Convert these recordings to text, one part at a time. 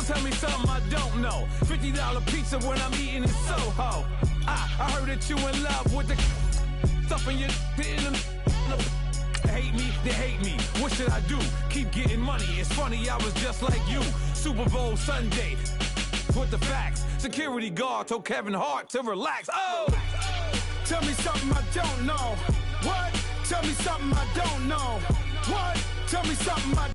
tell me something I don't know. $50 pizza when I'm eating in Soho. I heard that you in love with the stuff in your hate me, they hate me. What should I do? Keep getting money. It's funny, I was just like you. Super Bowl Sunday with the facts. Security guard told Kevin Hart to relax. Oh! Tell me something I don't know. What? Tell me something I don't know. What? Tell me something I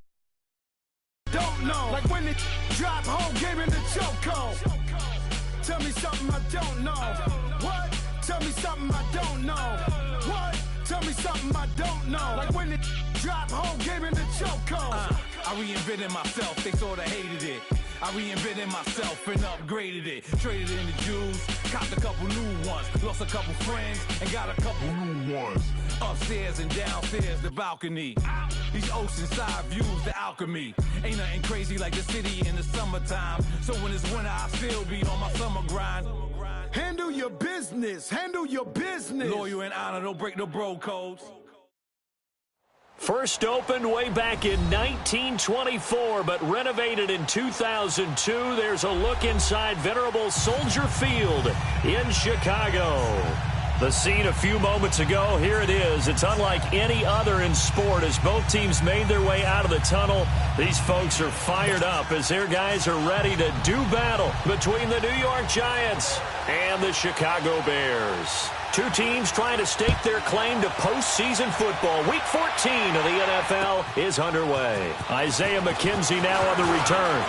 don't know. Like when it drop home, game in the choco. Tell me something I don't know. What? Tell me something I don't know. What? Tell me something I don't know. Like when it drop home, game in the choco. I reinvented myself, they sorta hated it. I reinvented myself and upgraded it. Traded in the Jews, copped a couple new ones. Lost a couple friends and got a couple new ones. Upstairs and downstairs, the balcony. These oceanside views, the alchemy. Ain't nothing crazy like the city in the summertime. So when it's winter, I still be on my summer grind. Handle your business, handle your business. Loyal and honor, don't break the bro codes. First opened way back in 1924, but renovated in 2002. There's a look inside venerable Soldier Field in Chicago. The scene a few moments ago, here it is. It's unlike any other in sport as both teams made their way out of the tunnel. These folks are fired up as their guys are ready to do battle between the New York Giants and the Chicago Bears. Two teams trying to stake their claim to postseason football. Week 14 of the NFL is underway. Isaiah McKenzie now on the return.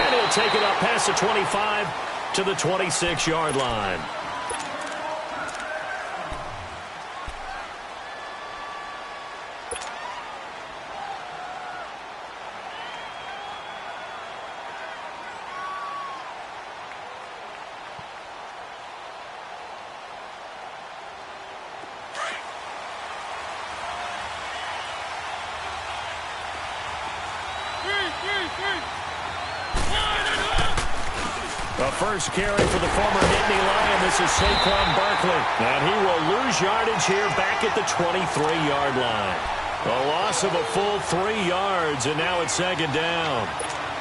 And he'll take it up past the 25 to the 26-yard line. The first carry for the former Nittany Lion. This is Saquon Barkley. And he will lose yardage here back at the 23-yard line. A loss of a full 3 yards, and now it's second down.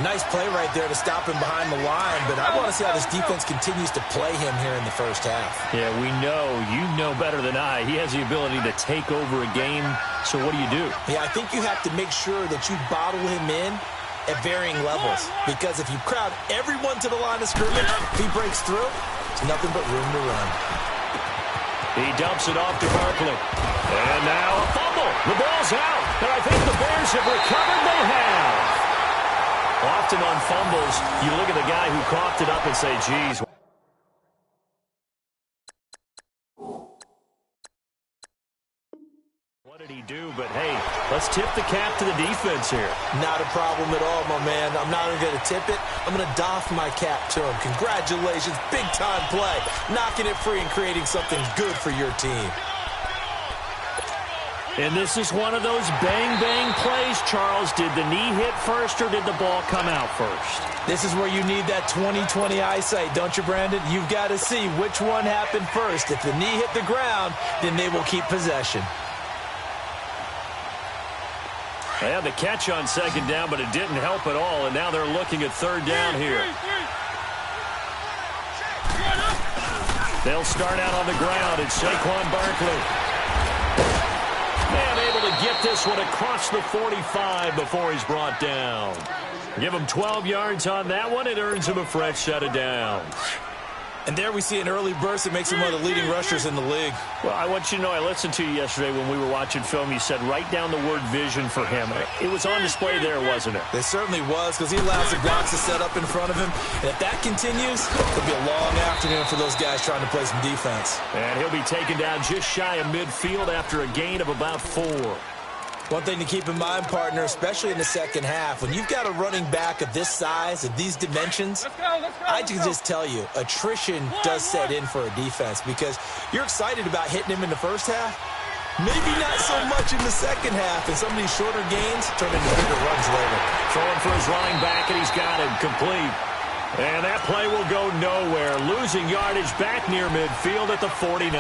Nice play right there to stop him behind the line, but I want to see how this defense continues to play him here in the first half. Yeah, you know better than I. He has the ability to take over a game, so what do? Yeah, I think you have to make sure that you bottle him in at varying levels, because if you crowd everyone to the line of scrimmage, if he breaks through, it's nothing but room to run. He dumps it off to Barkley. And now a fumble. The ball's out, and I think the Bears have recovered. They have. Often on fumbles, you look at the guy who coughed it up and say, geez. What did he do? But, hey, let's tip the cap to the defense here. Not a problem at all, my man. I'm not even going to tip it. I'm going to doff my cap to him. Congratulations. Big-time play. Knocking it free and creating something good for your team. And this is one of those bang-bang plays, Charles. Did the knee hit first or did the ball come out first? This is where you need that 20/20 eyesight, don't you, Brandon? You've got to see which one happened first. If the knee hit the ground, then they will keep possession. They had the catch on second down, but it didn't help at all, and now they're looking at third down here. They'll start out on the ground. It's Saquon Barkley. And able to get this one across the 45 before he's brought down. Give him 12 yards on that one. It earns him a fresh set of downs. And there we see an early burst that makes him one of the leading rushers in the league. Well, I want you to know, I listened to you yesterday when we were watching film. You said write down the word vision for him. It was on display there, wasn't it? It certainly was, because he allows the blocks to set up in front of him. And if that continues, it'll be a long afternoon for those guys trying to play some defense. And he'll be taken down just shy of midfield after a gain of about 4. One thing to keep in mind, partner, especially in the second half, when you've got a running back of this size, of these dimensions, I can just tell you, attrition does set in for a defense, because you're excited about hitting him in the first half. Maybe not so much in the second half, and some of these shorter gains turn into bigger runs later. Throwing for his running back, and he's got him complete. And that play will go nowhere, losing yardage back near midfield at the 49.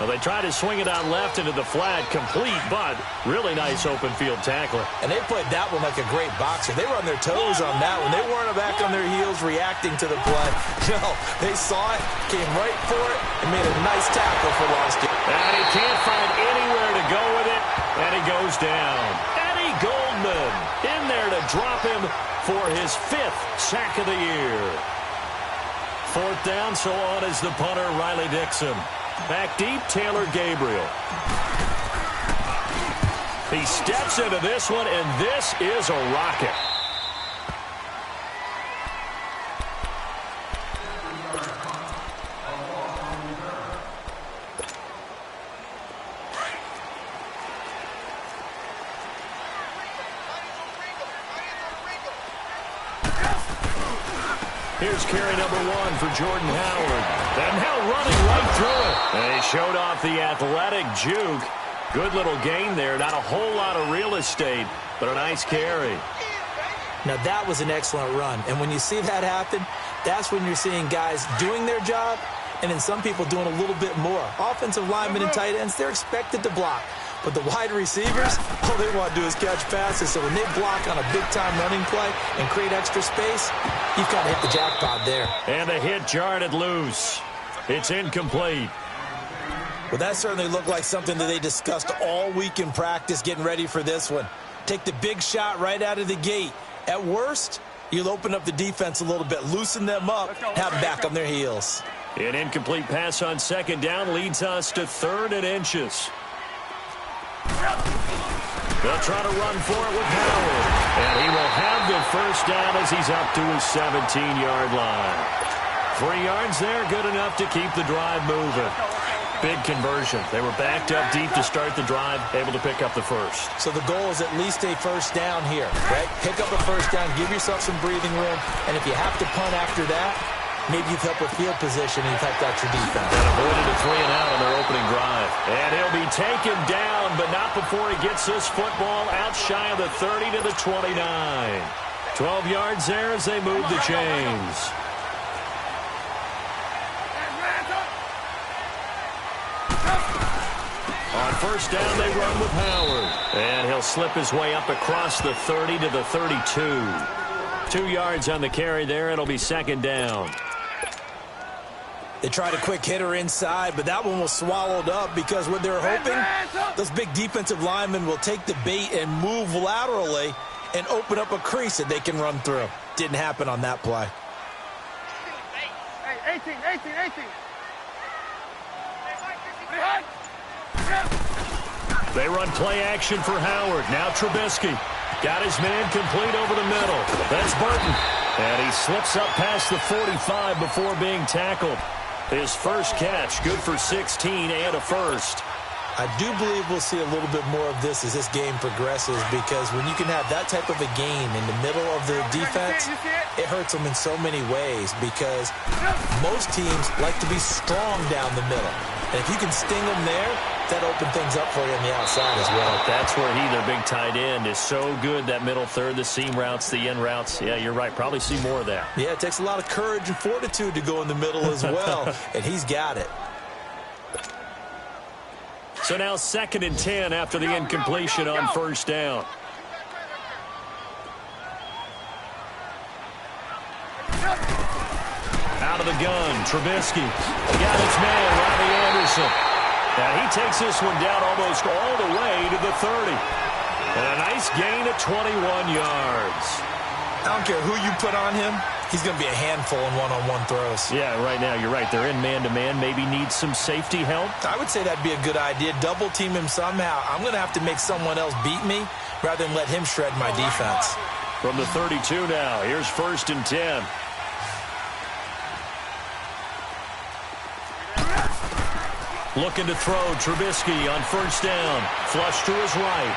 Well, they try to swing it on left into the flat, complete, but really nice open field tackler. And they played that one like a great boxer. They were on their toes on that one. They weren't back on their heels reacting to the play. No, they saw it, came right for it, and made a nice tackle for lost it. And he can't find anywhere to go with it, and he goes down. Eddie Goldman in there to drop him for his 5th sack of the year. 4th down, so on is the punter, Riley Dixon. Back deep, Taylor Gabriel. He steps into this one, and this is a rocket. Here's carry number 1 for Jordan Howard. And now running right through it. And he showed off the athletic juke. Good little gain there. Not a whole lot of real estate, but a nice carry. Now, that was an excellent run. And when you see that happen, that's when you're seeing guys doing their job and then some people doing a little bit more. Offensive linemen and tight ends, they're expected to block. But the wide receivers, all they want to do is catch passes. So when they block on a big-time running play and create extra space, you've got to hit the jackpot there. And the hit jarred it loose. It's incomplete. Well, that certainly looked like something that they discussed all week in practice getting ready for this one. Take the big shot right out of the gate. At worst, you'll open up the defense a little bit, loosen them up, have them back on their heels. An incomplete pass on 2nd down leads us to 3rd and inches. They'll try to run for it with Howard. And he will have the 1st down as he's up to his 17-yard line. 3 yards there, good enough to keep the drive moving. Big conversion. They were backed up deep to start the drive, able to pick up the 1st. So the goal is at least a 1st down here, right? Pick up a 1st down, give yourself some breathing room, and if you have to punt after that, maybe you've helped with field position and you've helped out your defense. And avoided a 3 and out on their opening drive. And he'll be taken down, but not before he gets this football out shy of the 30 to the 29. 12 yards there as they move the chains. On 1st down, they run with Howard. And he'll slip his way up across the 30 to the 32. 2 yards on the carry there. It'll be 2nd down. They tried a quick hitter inside, but that one was swallowed up because what they're hoping, those big defensive linemen will take the bait and move laterally and open up a crease that they can run through. Didn't happen on that play. Hey, 18. They run play action for Howard. Now Trubisky. Got his man complete over the middle. That's Burton. And he slips up past the 45 before being tackled. His 1st catch, good for 16 and a 1st. I do believe we'll see a little bit more of this as this game progresses because when you can have that type of a game in the middle of the defense, it hurts them in so many ways because most teams like to be strong down the middle. And if you can sting them there, that opens things up for you on the outside as well. That's where he, their big tight end, is so good, that middle third, the seam routes, the in routes. Yeah, you're right. Probably see more of that. Yeah, it takes a lot of courage and fortitude to go in the middle as well, and he's got it. So now 2nd and 10 after the incompletion on 1st down. Out of the gun, Trubisky. Got his man, Robbie Anderson. And he takes this one down almost all the way to the 30. And a nice gain of 21 yards. I don't care who you put on him. He's going to be a handful in one-on-one throws. Yeah, right now, you're right. They're in man-to-man. Maybe needs some safety help. I would say that'd be a good idea. Double team him somehow. I'm going to have to make someone else beat me rather than let him shred my defense. From the 32 now, here's 1st and 10. Looking to throw, Trubisky on 1st down. Flush to his right.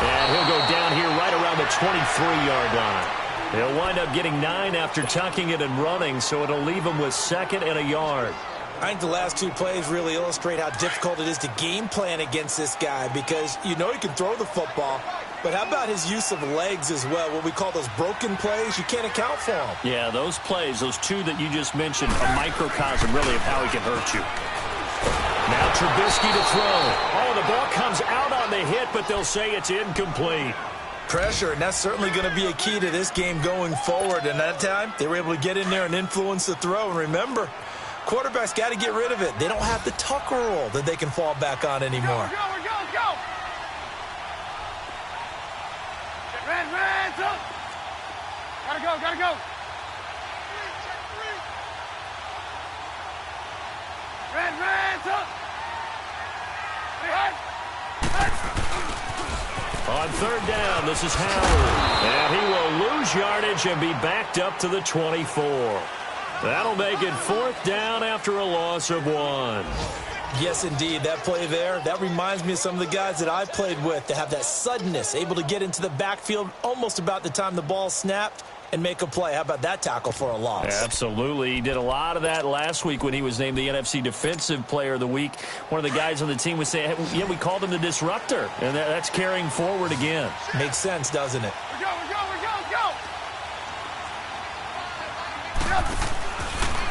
And he'll go down here right around the 23-yard line. He'll wind up getting 9 after tucking it and running, so it'll leave him with 2nd and a yard. I think the last 2 plays really illustrate how difficult it is to game plan against this guy because you know he can throw the football, But how about his use of legs as well? What we call those broken plays, you can't account for them. Yeah, those plays, those two that you just mentioned, a microcosm really of how he can hurt you. Now Trubisky to throw. Oh, the ball comes out on the hit, but they'll say it's incomplete. Pressure, and that's certainly going to be a key to this game going forward. And that time, they were able to get in there and influence the throw. And remember, quarterbacks got to get rid of it. They don't have the Tucker rule that they can fall back on anymore. Go. Red, gotta go. Red, up. On third down, this is Howard. And he will lose yardage and be backed up to the 24. That'll make it fourth down after a loss of 1. Yes, indeed. That play there, that reminds me of some of the guys that I played with to have that suddenness, able to get into the backfield almost about the time the ball snapped and make a play. How about that tackle for a loss? Absolutely. He did a lot of that last week when he was named the NFC Defensive Player of the Week. One of the guys on the team was saying, hey, yeah, we called him the disruptor, and that's carrying forward again. Makes sense, doesn't it? We go.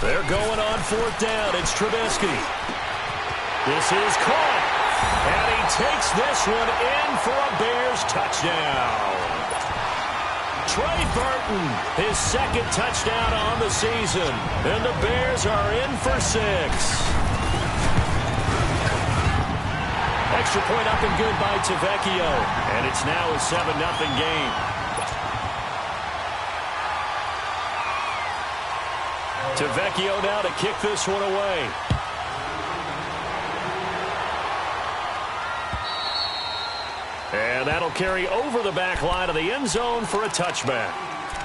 They're going on fourth down. It's Trubisky. This is caught. And he takes this one in for a Bears touchdown. Trey Burton, his second touchdown on the season. And the Bears are in for 6. Extra point up and good by Tavecchio. And it's now a 7-0 game. Tavecchio now to kick this one away. And that'll carry over the back line of the end zone for a touchback.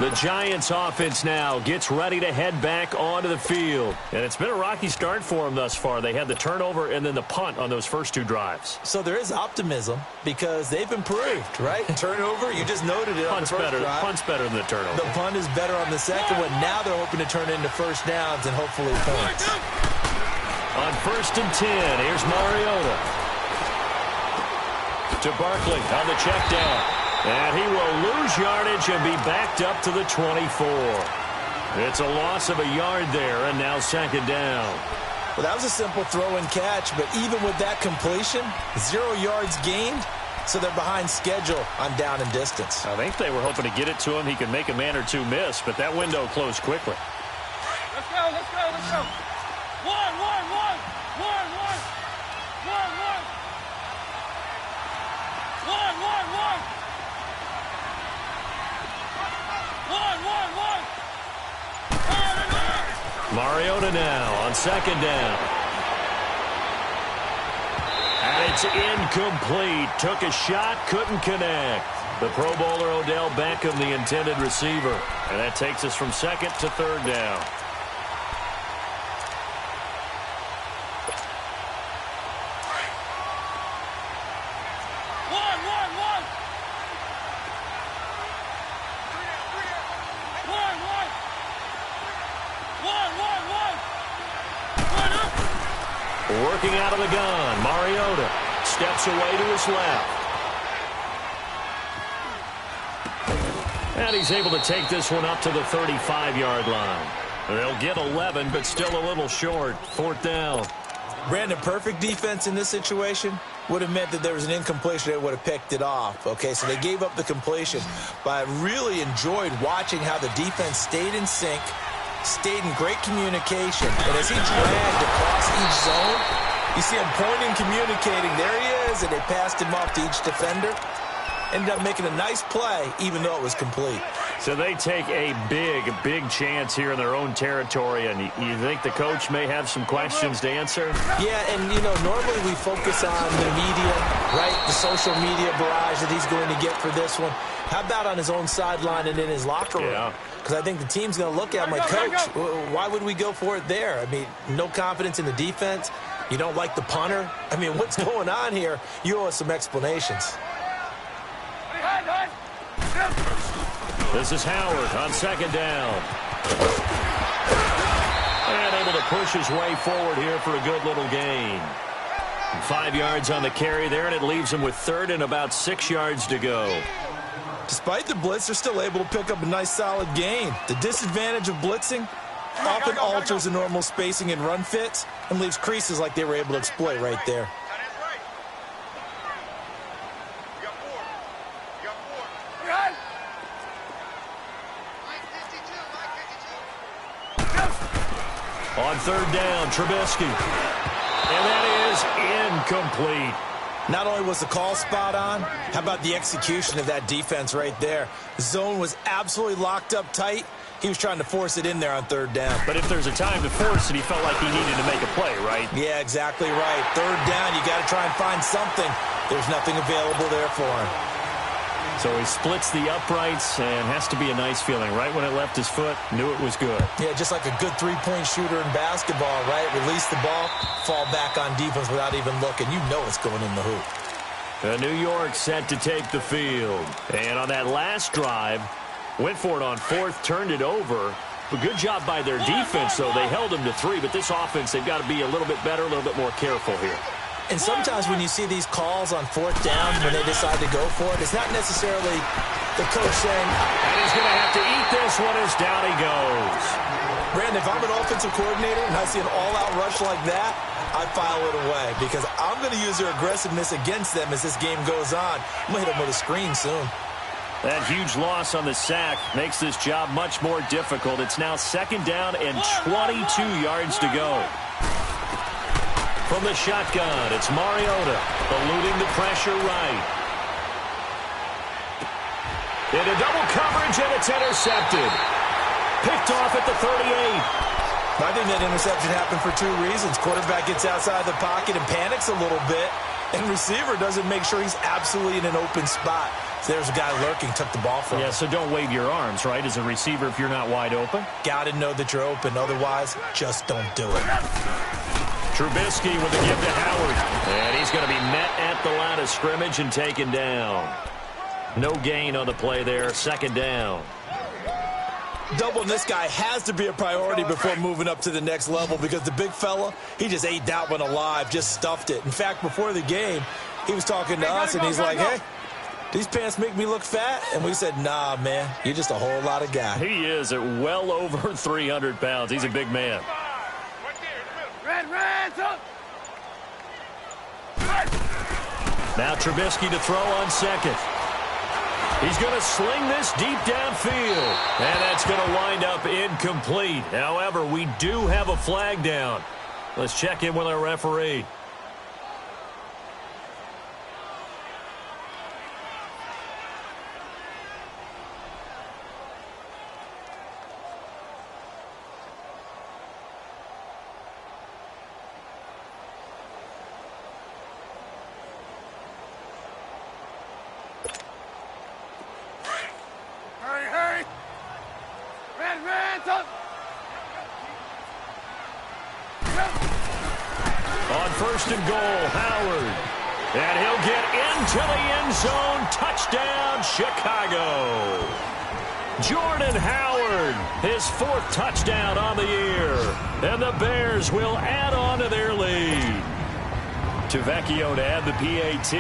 The Giants offense now gets ready to head back onto the field. And it's been a rocky start for them thus far. They had the turnover and then the punt on those first 2 drives. So there is optimism because they've improved, right? Turnover, you just noted it on the first drive. Punt's better than the turnover. The punt is better on the second one. Now they're hoping to turn into first downs and hopefully points. On 1st and 10, here's Mariota. To Barkley on the check down. And he will lose yardage and be backed up to the 24. It's a loss of a yard there, and now 2nd down. Well, that was a simple throw and catch, but even with that completion, 0 yards gained, so they're behind schedule on down and distance. I think they were hoping to get it to him. He could make a man or 2 miss, but that window closed quickly. Let's go. 1. Mariota now on 2nd down. And it's incomplete. Took a shot, couldn't connect. The Pro Bowler Odell Beckham, the intended receiver. And that takes us from 2nd to 3rd down. Working out of the gun, Mariota steps away to his left. And he's able to take this one up to the 35-yard line. They'll get 11, but still a little short. 4th down. Brandon, perfect defense in this situation would have meant that there was an incompletion. They would have picked it off. Okay, so they gave up the completion. But I really enjoyed watching how the defense stayed in sync, stayed in great communication. And as he dragged across each zone, you see him pointing, communicating. There he is, and they passed him off to each defender. Ended up making a nice play, even though it was complete. So they take a big chance here in their own territory, and you think the coach may have some questions to answer? Yeah, and, you know, normally we focus on the media, right, the social media barrage that he's going to get for this one. How about on his own sideline and in his locker room? Yeah. Because I think the team's going to look at him like, Coach, why would we go for it there? I mean, no confidence in the defense. You don't like the punter? I mean, what's going on here? You owe us some explanations. This is Howard on 2nd down. And able to push his way forward here for a good little gain. 5 yards on the carry there, and it leaves them with third and about 6 yards to go. Despite the blitz, they're still able to pick up a nice solid gain. The disadvantage of blitzing often alters the normal spacing and run fits and leaves creases like they were able to exploit right there. On third down, Trubisky. And that is incomplete. Not only was the call spot on, how about the execution of that defense right there? The zone was absolutely locked up tight. He was trying to force it in there on third down. But if there's a time to force it, he felt like he needed to make a play, right? Yeah, exactly right. Third down, you got to try and find something. There's nothing available there for him. So he splits the uprights, and has to be a nice feeling. Right when it left his foot, knew it was good. Yeah, just like a good three-point shooter in basketball, right? Release the ball, fall back on defense without even looking. You know it's going in the hoop. New York set to take the field. And on that last drive, went for it on fourth, turned it over. But good job by their defense, though. They held them to 3, but this offense, they've got to be a little bit better, a little bit more careful here. And sometimes when you see these calls on fourth down, when they decide to go for it, it's not necessarily the coach saying, and he's going to have to eat this one as down he goes. Brandon, if I'm an offensive coordinator and I see an all-out rush like that, I file it away because I'm going to use their aggressiveness against them as this game goes on. I'm going to hit them with a screen soon. That huge loss on the sack makes this job much more difficult. It's now second down and 22 yards to go. From the shotgun, it's Mariota, eluding the pressure right. Into double coverage, and it's intercepted. Picked off at the 38. I think that interception happened for 2 reasons. Quarterback gets outside the pocket and panics a little bit, and receiver doesn't make sure he's absolutely in an open spot. So there's a guy lurking, took the ball from him. Yeah, so don't wave your arms, right, as a receiver if you're not wide open? Got to know that you're open. Otherwise, just don't do it. Trubisky with the give to Howard. And he's going to be met at the line of scrimmage and taken down. No gain on the play there. Second down. Doubling this guy has to be a priority before moving up to the next level because the big fella, he just ate that one alive, just stuffed it. In fact, before the game, he was talking to us, and he's like, hey, these pants make me look fat? And we said, nah, man, you're just a whole lot of guy. He is at well over 300 pounds. He's a big man. Now Trubisky to throw on second. He's going to sling this deep downfield. And that's going to wind up incomplete. However, we do have a flag down. Let's check in with our referee. First and goal, Howard. And he'll get into the end zone. Touchdown, Chicago. Jordan Howard, his 4th touchdown on the year. And the Bears will add on to their lead. Tavecchio to add the PAT.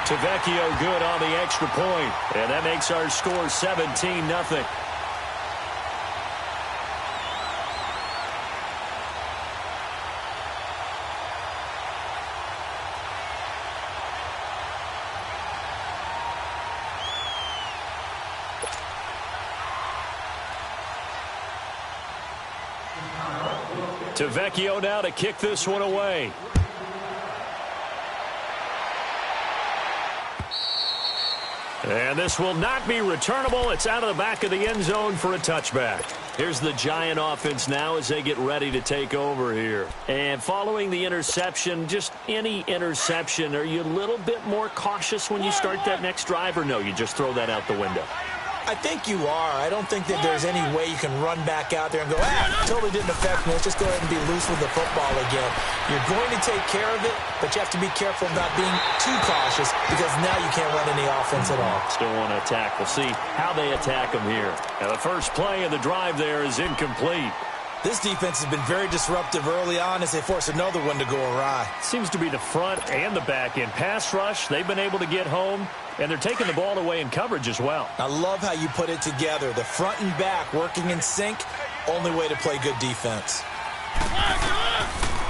Tavecchio good on the extra point. And that makes our score 17-0. Tavecchio now to kick this one away. And this will not be returnable. It's out of the back of the end zone for a touchback. Here's the Giant offense now as they get ready to take over here. And following the interception, just any interception, are you a little bit more cautious when you start that next drive, or no, you just throw that out the window? I think you are. I don't think that there's any way you can run back out there and go, totally didn't affect me. Let's just go ahead and be loose with the football again. You're going to take care of it, but you have to be careful of not being too cautious because now you can't run any offense at all. Still want to attack. We'll see how they attack them here. Now the first play of the drive there is incomplete. This defense has been very disruptive early on as they force another one to go awry. Seems to be the front and the back end. Pass rush, they've been able to get home, and they're taking the ball away in coverage as well. I love how you put it together. The front and back working in sync, only way to play good defense.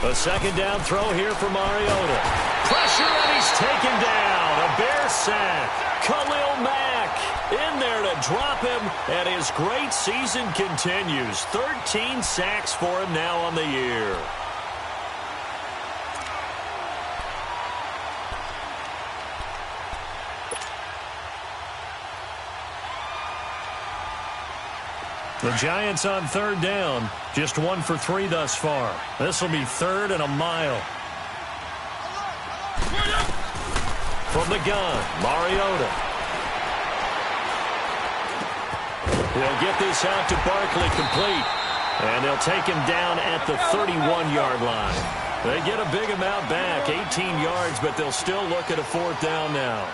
A second down throw here for Mariota. Pressure, and he's taken down. A Bear sack. Khalil Mack in there to drop him, and his great season continues. 13 sacks for him now on the year. The Giants on third down, just 1 for 3 thus far. This will be 3rd and a mile. From the gun, Mariota. He'll get this out to Barkley complete. And they'll take him down at the 31-yard line. They get a big amount back, 18 yards, but they'll still look at a 4th down now.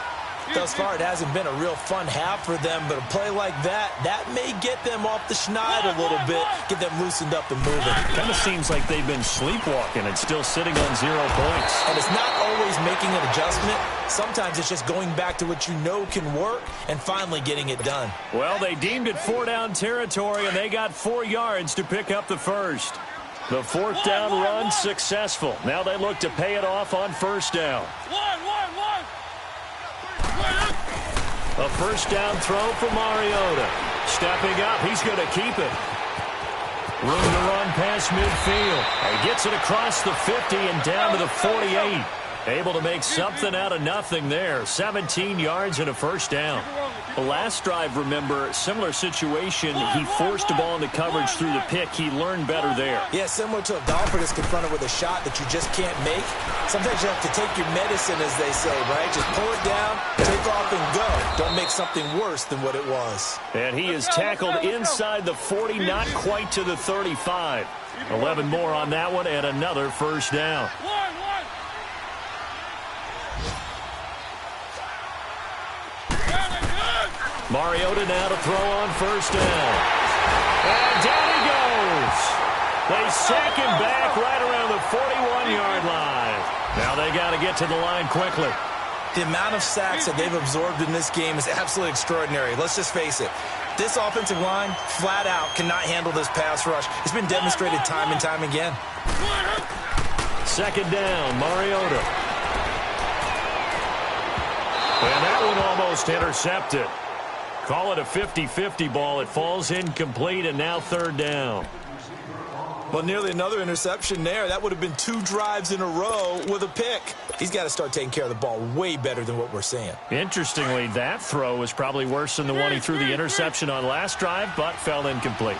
Thus far, it hasn't been a real fun half for them, but a play like that may get them off the schneid a little bit, get them loosened up and moving. Kind of seems like they've been sleepwalking and still sitting on 0 points. And it's not always making an adjustment. Sometimes it's just going back to what you know can work and finally getting it done. Well, they deemed it 4-down territory, and they got 4 yards to pick up the first. The 4th down run successful. Now they look to pay it off on 1st down. A 1st down throw for Mariota. Stepping up, he's going to keep it. Room to run past midfield. He gets it across the 50 and down to the 48. Able to make something out of nothing there. 17 yards and a 1st down. The last drive, remember, similar situation. He forced the ball into coverage through the pick. He learned better there. Yeah, similar to a golfer that's confronted with a shot that you just can't make. Sometimes you have to take your medicine, as they say, right? Just pull it down, take off, and go. Don't make something worse than what it was. And he is tackled inside the 40, not quite to the 35. 11 more on that one, and another 1st down. Mariota now to throw on 1st down. And down he goes. They sack him back right around the 41-yard line. Now they got to get to the line quickly. The amount of sacks that they've absorbed in this game is absolutely extraordinary. Let's just face it. This offensive line, flat out, cannot handle this pass rush. It's been demonstrated time and time again. 2nd down, Mariota. And that one almost intercepted. Call it a 50-50 ball. It falls incomplete, and now 3rd down. Well, nearly another interception there. That would have been 2 drives in a row with a pick. He's got to start taking care of the ball way better than what we're seeing. Interestingly, that throw was probably worse than the one he threw the interception on last drive, but fell incomplete.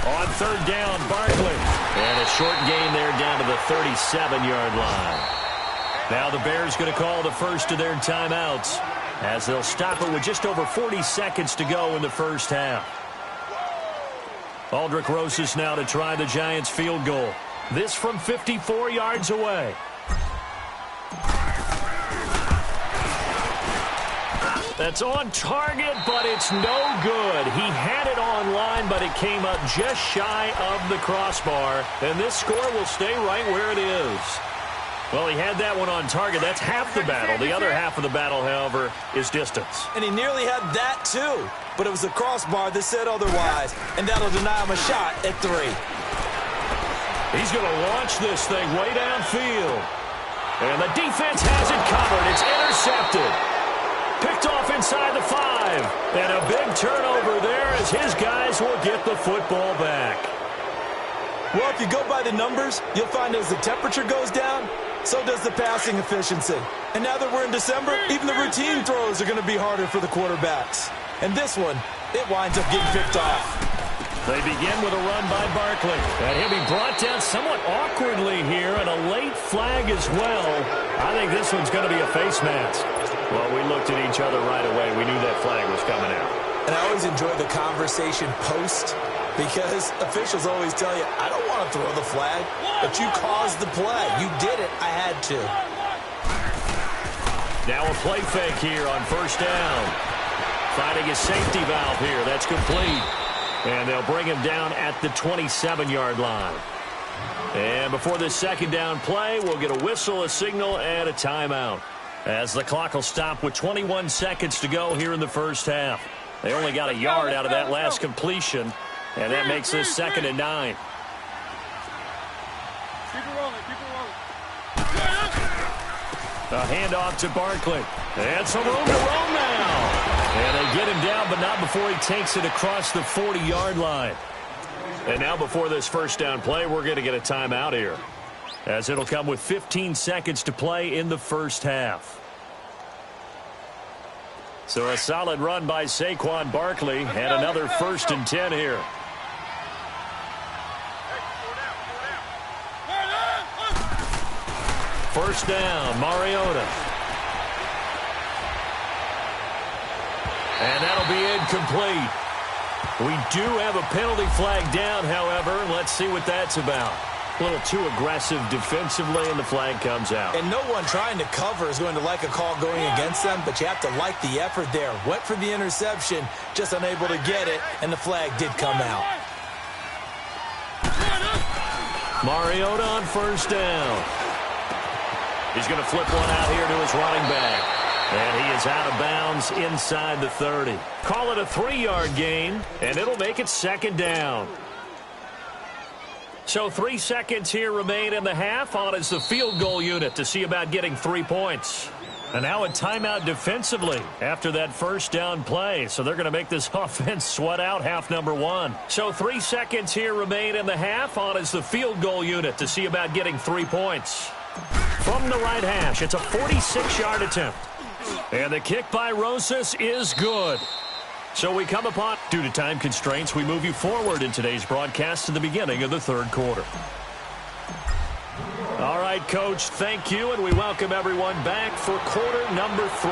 On 3rd down, Barkley. And a short gain there down to the 37-yard line. Now the Bears going to call the first of their timeouts as they'll stop it with just over 40 seconds to go in the 1st half. Aldrick Rosas now to try the Giants field goal. This from 54 yards away. That's on target, but it's no good. He had it on line, but it came up just shy of the crossbar, and this score will stay right where it is. Well, he had that one on target. That's half the battle. The other half of the battle, however, is distance. And he nearly had that, too. But it was the crossbar that said otherwise. And that'll deny him a shot at 3. He's going to launch this thing way downfield. And the defense has it covered. It's intercepted. Picked off inside the 5. And a big turnover there as his guys will get the football back. Well, if you go by the numbers, you'll find as the temperature goes down, so does the passing efficiency. And now that we're in December, even the routine throws are going to be harder for the quarterbacks. And this one, it winds up getting picked off. They begin with a run by Barkley. And he'll be brought down somewhat awkwardly here, and a late flag as well. I think this one's going to be a face mask. Well, we looked at each other right away. We knew that flag was coming out. And I always enjoy the conversation post because officials always tell you, I don't want to throw the flag, but you caused the play. You did it. I had to. Now a play fake here on first down. Finding a safety valve here. That's complete. And they'll bring him down at the 27-yard line. And before this second down play, we'll get a whistle, a signal, and a timeout. As the clock will stop with 21 seconds to go here in the first half. They only got a yard out of that last completion, and that makes this 2nd and 9. Keep it rolling, keep it rolling. A handoff to Barkley. And some room to roam now. And they get him down, but not before he takes it across the 40-yard line. And now before this first down play, we're going to get a timeout here, as it'll come with 15 seconds to play in the first half. So a solid run by Saquon Barkley, and another 1st and 10 here. First down, Mariota. And that'll be incomplete. We do have a penalty flag down, however. Let's see what that's about. A little too aggressive defensively, and the flag comes out. And no one trying to cover is going to like a call going against them, but you have to like the effort there. Went for the interception, just unable to get it, and the flag did come out. Mariota on first down. He's going to flip one out here to his running back. And he is out of bounds inside the 30. Call it a 3-yard gain, and it'll make it 2nd down. So 3 seconds here remain in the half. On is the field goal unit to see about getting 3 points. And now a timeout defensively after that first down play. So they're going to make this offense sweat out half number 1. So 3 seconds here remain in the half. On is the field goal unit to see about getting 3 points. From the right hash, it's a 46-yard attempt. And the kick by Rosas is good. So we come upon, due to time constraints, we move you forward in today's broadcast to the beginning of the 3rd quarter. All right, Coach, thank you, and we welcome everyone back for quarter number 3.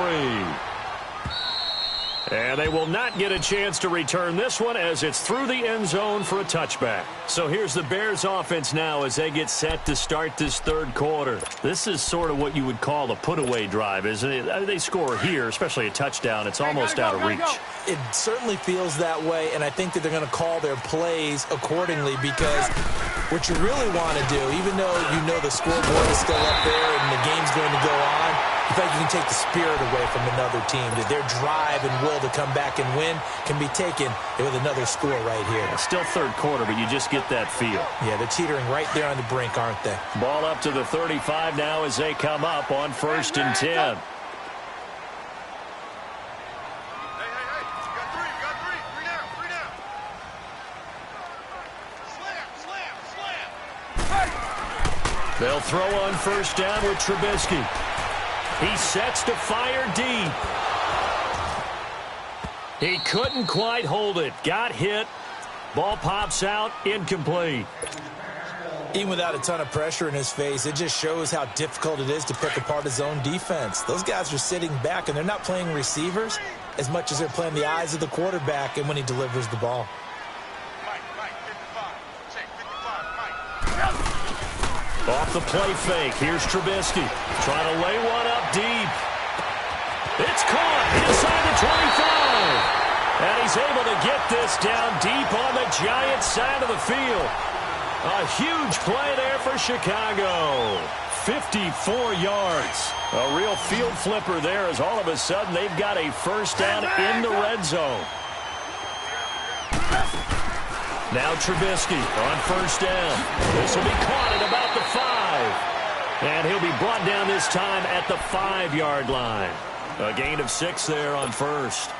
And they will not get a chance to return this one as it's through the end zone for a touchback. So here's the Bears offense now as they get set to start this 3rd quarter. This is sort of what you would call a put-away drive, isn't it? I mean, they score here, especially a touchdown. It's almost out of reach. It certainly feels that way, and I think that they're going to call their plays accordingly because what you really want to do, even though you know the scoreboard is still up there and the game's going to go on, you think you can take the spirit away from another team. That their drive and will to come back and win can be taken with another score right here. Still 3rd quarter, but you just get that feel. Yeah, they're teetering right there on the brink, aren't they? Ball up to the 35 now as they come up on 1st and 10. They'll throw on first down with Trubisky. He sets to fire deep. He couldn't quite hold it. Got hit. Ball pops out. Incomplete. Even without a ton of pressure in his face, it just shows how difficult it is to pick apart his own defense. Those guys are sitting back, and they're not playing receivers as much as they're playing the eyes of the quarterback and when he delivers the ball. Off the play fake, here's Trubisky. Trying to lay one up deep. It's caught inside the 25. And he's able to get this down deep on the Giants side of the field. A huge play there for Chicago. 54 yards. A real field flipper there as all of a sudden they've got a first down in the red zone. Now Trubisky on first down. This will be caught at about the 5. And he'll be brought down this time at the 5-yard line. A gain of 6 there on first.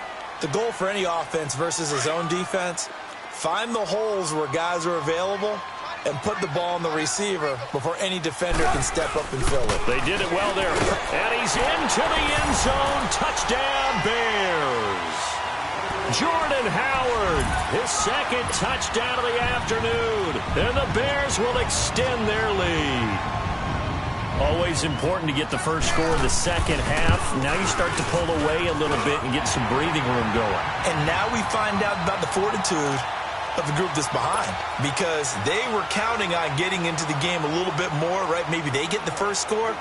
The goal for any offense versus his own defense, find the holes where guys are available and put the ball on the receiver before any defender can step up and fill it. They did it well there. And he's into the end zone. Touchdown, Bears. Jordan Howard, his 2nd touchdown of the afternoon. And the Bears will extend their lead. Always important to get the first score of the second half. Now you start to pull away a little bit and get some breathing room going. And now we find out about the fortitude of the group that's behind, because they were counting on getting into the game a little bit more, right? Maybe they get the first score.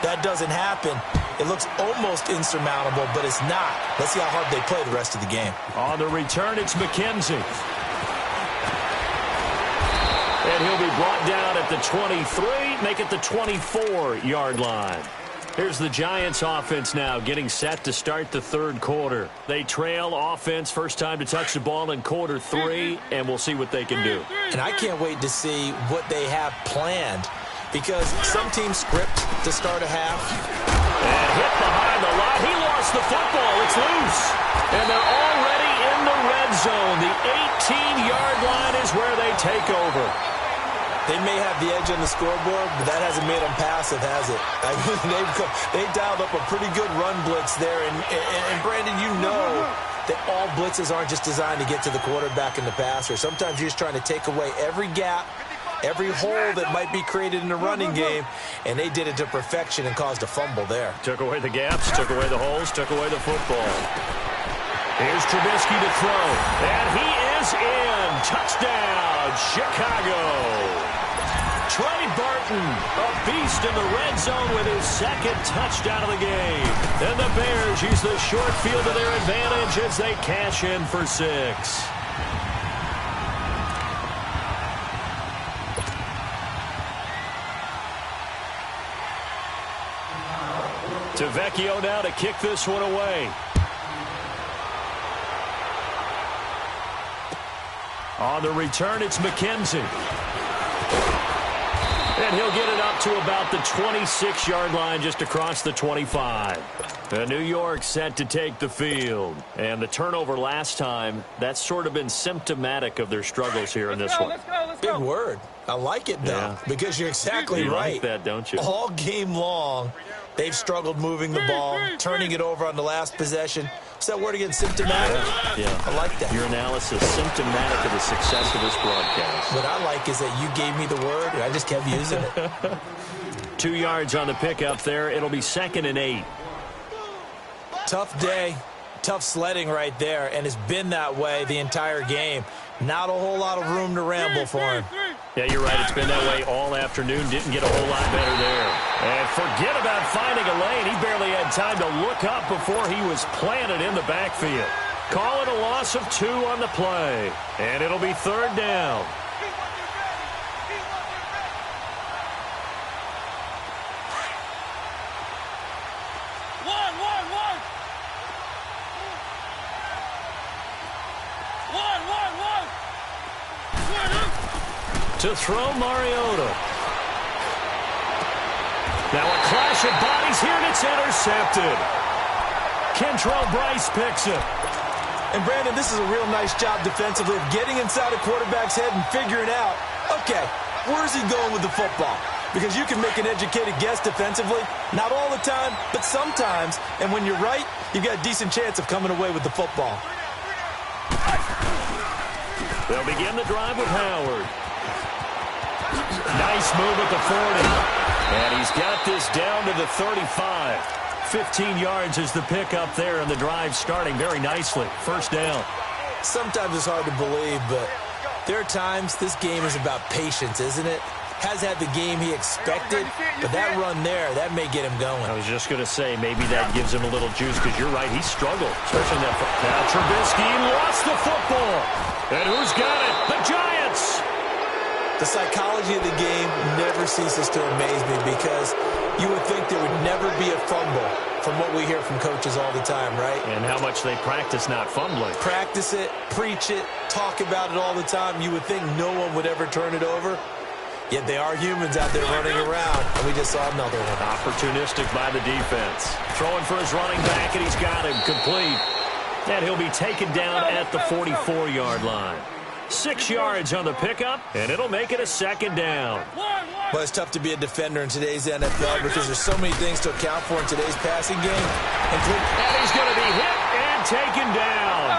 That doesn't happen. It looks almost insurmountable, but it's not. Let's see how hard they play the rest of the game. On the return, it's McKenzie. And he'll be brought down at the 23, make it the 24-yard line. Here's the Giants offense now getting set to start the third quarter. They trail offense, first time to touch the ball in quarter 3, and we'll see what they can do. And I can't wait to see what they have planned, because some teams script to start a half. And hit behind the line. He lost the football. It's loose. And they're already in the red zone. The 18-yard line is where they take over. They may have the edge on the scoreboard, but that hasn't made them passive, has it? I mean, they dialed up a pretty good run blitz there. And Brandon, you know that all blitzes aren't just designed to get to the quarterback and the passer. Sometimes you're just trying to take away every gap, every hole that might be created in the running game, and they did it to perfection and caused a fumble there. Took away the gaps, took away the holes, took away the football. Here's Trubisky to throw, and he is in. Touchdown, Chicago. Trey Burton, a beast in the red zone with his second touchdown of the game. And the Bears use the short field to their advantage as they cash in for 6. Tavecchio now to kick this one away. On the return, it's McKenzie. And he'll get it up to about the 26-yard line, just across the 25. New York set to take the field. And the turnover last time, that's sort of been symptomatic of their struggles here in this one. Let's go. Big word. I like it, though, because you're exactly you right. Like that, don't you? All game long, they've struggled moving the ball, turning it over on the last possession. What's that word again? Symptomatic? Yeah. I like that. Your analysis, symptomatic of the success of this broadcast. What I like is that you gave me the word, and I just kept using it. 2 yards on the pickup there. It'll be 2nd and 8. Tough day, tough sledding right there, and it's been that way the entire game. Not a whole lot of room to ramble for him. Yeah, you're right. It's been that way all afternoon. Didn't get a whole lot better there. And forget about finding a lane. He barely had time to look up before he was planted in the backfield. Call it a loss of 2 on the play. And it'll be 3rd down. To throw Mariota. Now a clash of bodies here, and it's intercepted. Kentrell Bryce picks it. And Brandon, this is a real nice job defensively of getting inside a quarterback's head and figuring out, okay, where's he going with the football? Because you can make an educated guess defensively, not all the time, but sometimes. And when you're right, you've got a decent chance of coming away with the football. They'll begin the drive with Howard. Nice move at the 40. And he's got this down to the 35. 15 yards is the pickup there, and the drive starting very nicely. 1st down. Sometimes it's hard to believe, but there are times this game is about patience, isn't it? Has had the game he expected, but that run there, that may get him going. I was just going to say, maybe that gives him a little juice, because you're right, he struggled. Especially that. Now Trubisky lost the football. And who's got it? The Giants! The psychology of the game never ceases to amaze me, because you would think there would never be a fumble from what we hear from coaches all the time, right? And how much they practice not fumbling. Practice it, preach it, talk about it all the time. You would think no one would ever turn it over. Yet they are humans out there running around, and we just saw another one. Opportunistic by the defense. Throwing for his running back, and he's got him complete. And he'll be taken down at the 44-yard line. 6 yards on the pickup, and it'll make it a 2nd down. Well, it's tough to be a defender in today's NFL because there's so many things to account for in today's passing game. And he's going to be hit and taken down.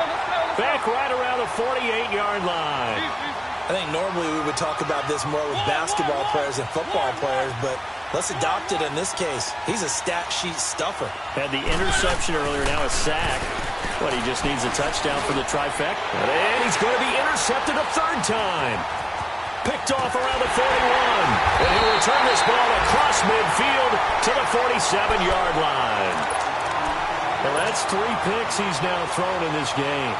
Back right around the 48-yard line. I think normally we would talk about this more with basketball players and football players, but Let's adopt it in this case. He's a stat sheet stuffer. Had the interception earlier, now a sack. But he just needs a touchdown for the trifecta. And he's going to be intercepted a third time. Picked off around the 41. And he'll return this ball across midfield to the 47-yard line. Well, that's 3 picks he's now thrown in this game.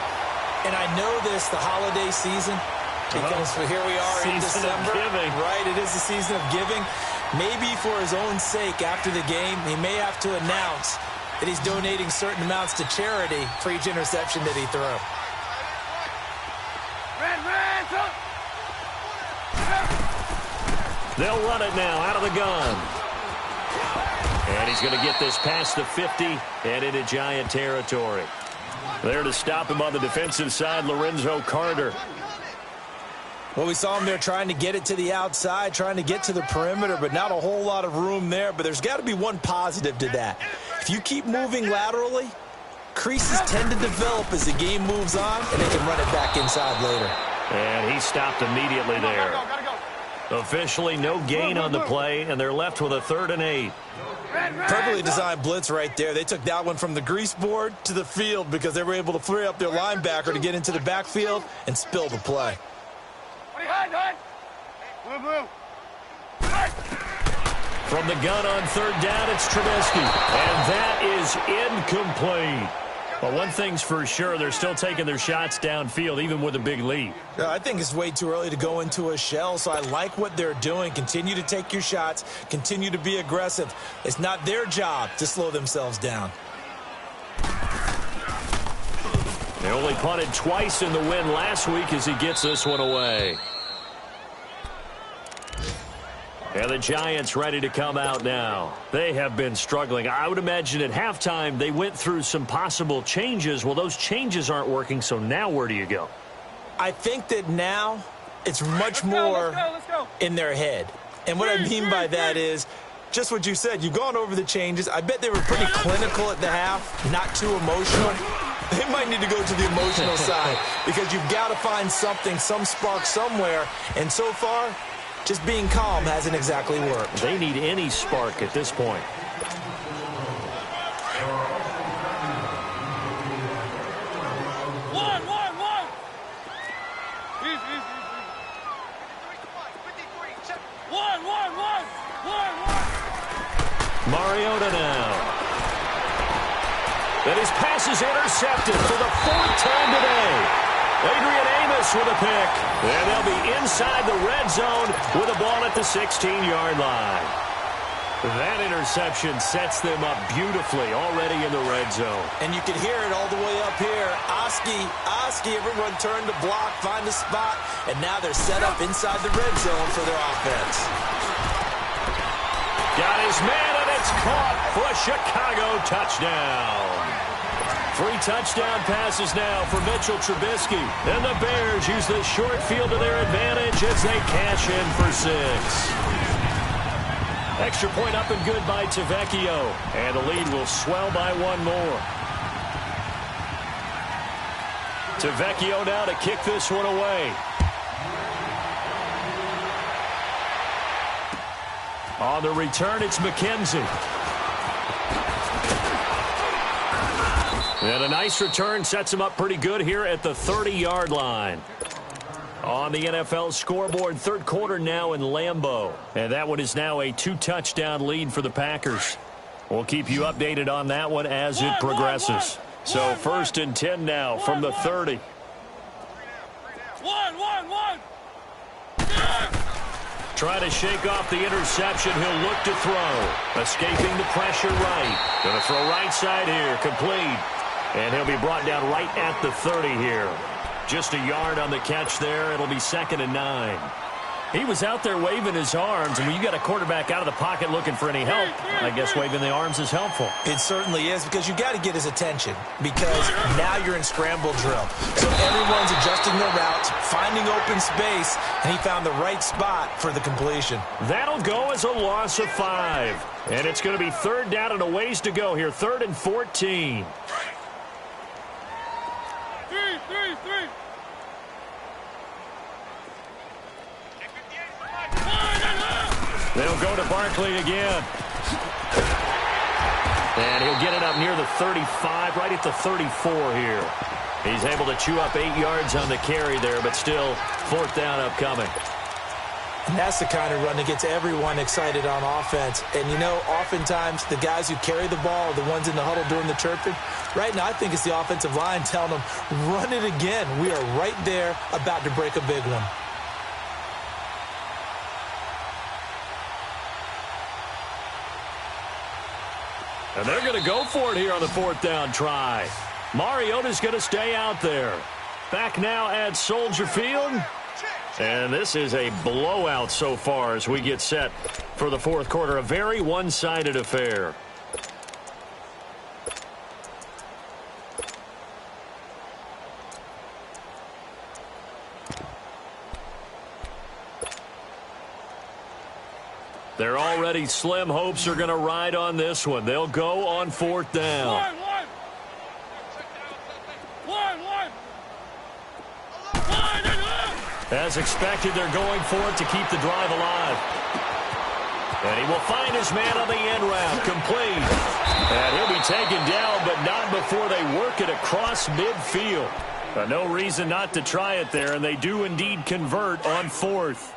And I know this, the holiday season, because here we are in December. Right, it is the season of giving. Maybe for his own sake, after the game, he may have to announce that he's donating certain amounts to charity for each interception that he threw. They'll run it now out of the gun. And he's going to get this past the 50 and into Giant territory. There to stop him on the defensive side, Lorenzo Carter. Well, we saw him there trying to get it to the outside, trying to get to the perimeter, but not a whole lot of room there. But there's got to be one positive to that. If you keep moving laterally, creases tend to develop as the game moves on, and they can run it back inside later. And he stopped immediately there. Officially no gain on the play, and they're left with a 3rd and 8. Perfectly designed blitz right there. They took that one from the grease board to the field because they were able to free up their linebacker to get into the backfield and spill the play. From the gun on 3rd down, it's Trubisky. And that is incomplete. Well, one thing's for sure, they're still taking their shots downfield, even with a big lead. I think it's way too early to go into a shell, so I like what they're doing. Continue to take your shots. Continue to be aggressive. It's not their job to slow themselves down. They only punted twice in the win last week as he gets this one away. And the Giants ready to come out now. They have been struggling. I would imagine at halftime they went through some possible changes. Well, those changes aren't working, so now where do you go? I think that now it's much more in their head. And what I mean by that is just what you said. You've gone over the changes. I bet they were pretty clinical at the half, not too emotional. They might need to go to the emotional side because you've got to find something, some spark somewhere. And so far, just being calm hasn't exactly worked. They need any spark at this point. Mariota now. And his pass is intercepted for the 4th time today. Adrian Amos with a pick. And they'll be inside the red zone with a ball at the 16-yard line. That interception sets them up beautifully already in the red zone. And you can hear it all the way up here. Oski, everyone turned to block, find a spot, and now they're set up inside the red zone for their offense. Got his man, and it's caught for a Chicago touchdown. 3 touchdown passes now for Mitchell Trubisky. And the Bears use the short field to their advantage as they cash in for 6. Extra point up and good by Tavecchio. And the lead will swell by 1 more. Tavecchio now to kick this one away. On the return, it's McKenzie. And a nice return sets him up pretty good here at the 30-yard line. On the NFL scoreboard, 3rd quarter now in Lambeau. And that one is now a 2-touchdown lead for the Packers. We'll keep you updated on that one as it progresses. So 1st and 10 now from the 30. Trying to shake off the interception. He'll look to throw. Escaping the pressure right. Going to throw right side here. Complete. And he'll be brought down right at the 30 here. Just a yard on the catch there. It'll be 2nd and 9. He was out there waving his arms, and when you got a quarterback out of the pocket looking for any help, I guess waving the arms is helpful. It certainly is, because you got to get his attention, because now you're in scramble drill. So everyone's adjusting their routes, finding open space, and he found the right spot for the completion. That'll go as a loss of 5. And it's going to be 3rd down and a ways to go here, 3rd and 14. Three. They'll go to Barkley again. And he'll get it up near the 35, right at the 34 here. He's able to chew up 8 yards on the carry there, but still 4th down upcoming. And that's the kind of run that gets everyone excited on offense. And, you know, oftentimes the guys who carry the ball are the ones in the huddle doing the chirping. Right now, I think it's the offensive line telling them, run it again. We are right there about to break a big one. And they're going to go for it here on the 4th down try. Mariota's going to stay out there. Back now at Soldier Field. And this is a blowout so far as we get set for the 4th quarter. A very one-sided affair. Their already slim hopes are going to ride on this one. They'll go on 4th down. As expected, they're going for it to keep the drive alive. And he will find his man on the end route, complete. And he'll be taken down, but not before they work it across midfield. No reason not to try it there, and they do indeed convert on 4th.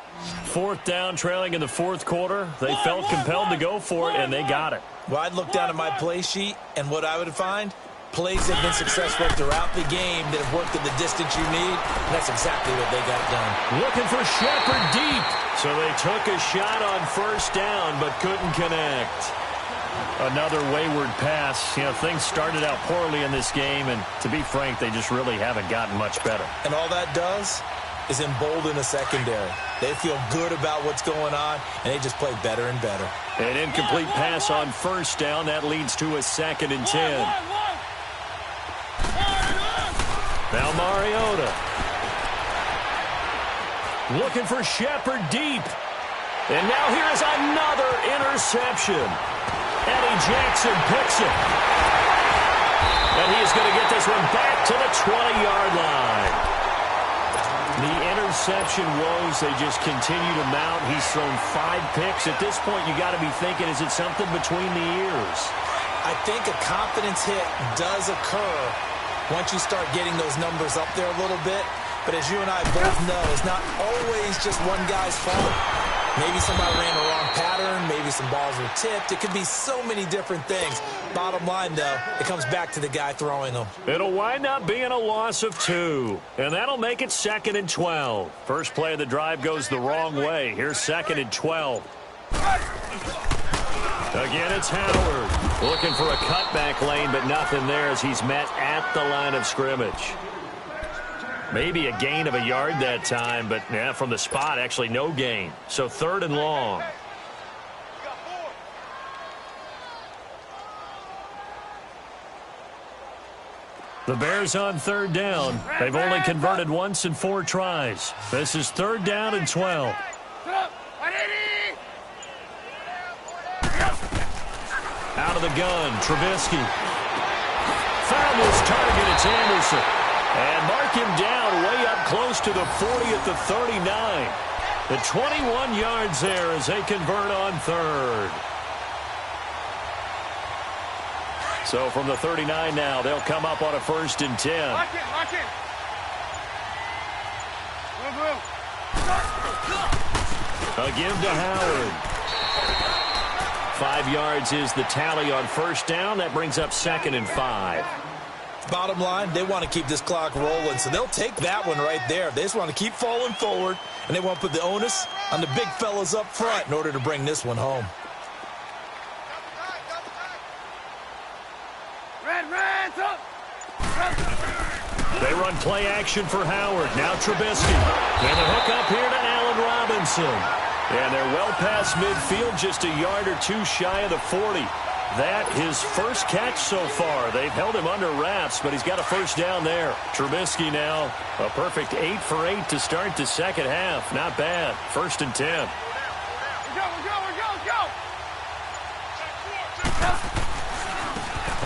4th down, trailing in the 4th quarter. They felt compelled to go for it, and they got it. Well, I'd look down at my play sheet, and what I would find, plays that have been successful throughout the game that have worked at the distance you need, and that's exactly what they got done. Looking for Shepard deep. So they took a shot on 1st down, but couldn't connect. Another wayward pass. You know, things started out poorly in this game, and to be frank, they just really haven't gotten much better. And all that does is embolden the secondary. They feel good about what's going on, and they just play better and better. An incomplete pass on 1st down. That leads to a 2nd and 10. Now Mariota. Looking for Shepard deep. And now here's another interception. Eddie Jackson picks it. And he is going to get this one back to the 20-yard line. The interception woes, they just continue to mount. He's thrown 5 picks. At this point, you got to be thinking, is it something between the ears? I think a confidence hit does occur once you start getting those numbers up there a little bit. But as you and I both know, it's not always just one guy's fault. Maybe somebody ran the wrong pattern. Maybe some balls were tipped. It could be so many different things. Bottom line, though, it comes back to the guy throwing them. It'll wind up being a loss of 2. And that'll make it 2nd and 12. First play of the drive goes the wrong way. Here's 2nd and 12. Again, it's Howard. Looking for a cutback lane, but nothing there as he's met at the line of scrimmage. Maybe a gain of a yard that time, but yeah, from the spot, actually no gain. So 3rd and long. The Bears on 3rd down. They've only converted once in 4 tries. This is 3rd down and 12. Out of the gun, Trubisky. Found his target, it's Anderson. And mark him down way up close to the 40 at the 39. The 21 yards there as they convert on 3rd. So from the 39 now, they'll come up on a 1st and 10. Lock it. A give to Howard. 5 yards is the tally on 1st down. That brings up 2nd and 5. Bottom line, they want to keep this clock rolling, so they'll take that one right there. They just want to keep falling forward, and they want to put the onus on the big fellas up front in order to bring this one home. They run play action for Howard. Now Trubisky. And the hook up here to Allen Robinson. And they're well past midfield, just a yard or 2 shy of the 40. That his first catch so far. They've held him under wraps, but he's got a 1st down there. Trubisky now a perfect 8 for 8 to start the 2nd half. Not bad. 1st and 10. Go.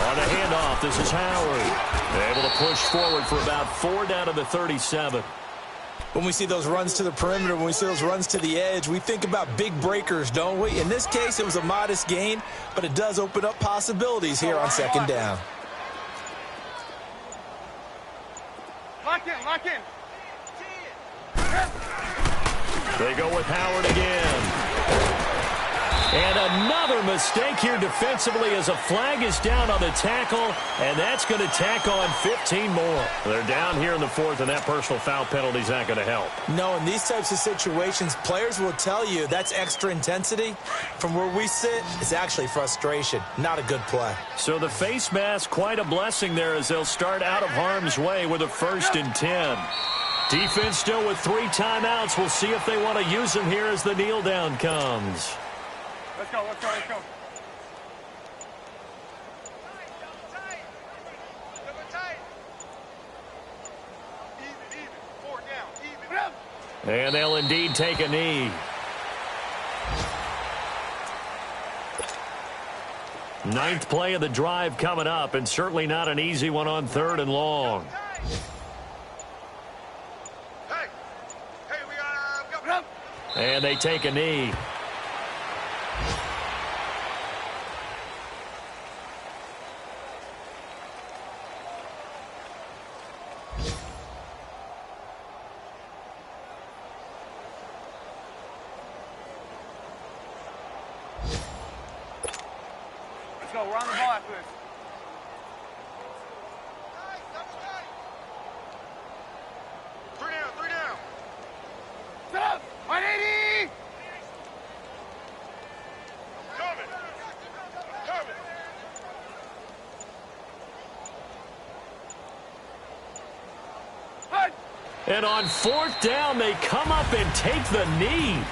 On the handoff, this is Howard. Able to push forward for about 4 down to the 37. When we see those runs to the perimeter, when we see those runs to the edge, we think about big breakers, don't we? In this case, it was a modest gain, but it does open up possibilities here on second down. Lock in, lock in. They go with Howard again. And another mistake here defensively as a flag is down on the tackle, and that's going to tack on 15 more. They're down here in the fourth, and that personal foul penalty is not going to help. No, in these types of situations, players will tell you that's extra intensity. From where we sit, it's actually frustration, not a good play. So the face mask, quite a blessing there as they'll start out of harm's way with a 1st and 10. Defense still with 3 timeouts. We'll see if they want to use them here as the kneel down comes. Let's go, let's go, let's go. Even. 4 down, even. And they'll indeed take a knee. Ninth play of the drive coming up, and certainly not an easy one on 3rd and long. Hey, we got And they take a knee. Let's go, we're on the ball after this. Three down. Set up! 180! Coming. And on 4th down, they come up and take the knee.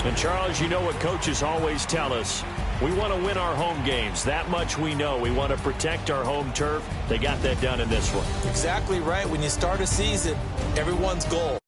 And, Charles, you know what coaches always tell us. We want to win our home games. That much we know. We want to protect our home turf. They got that done in this one. Exactly right. When you start a season, everyone's goal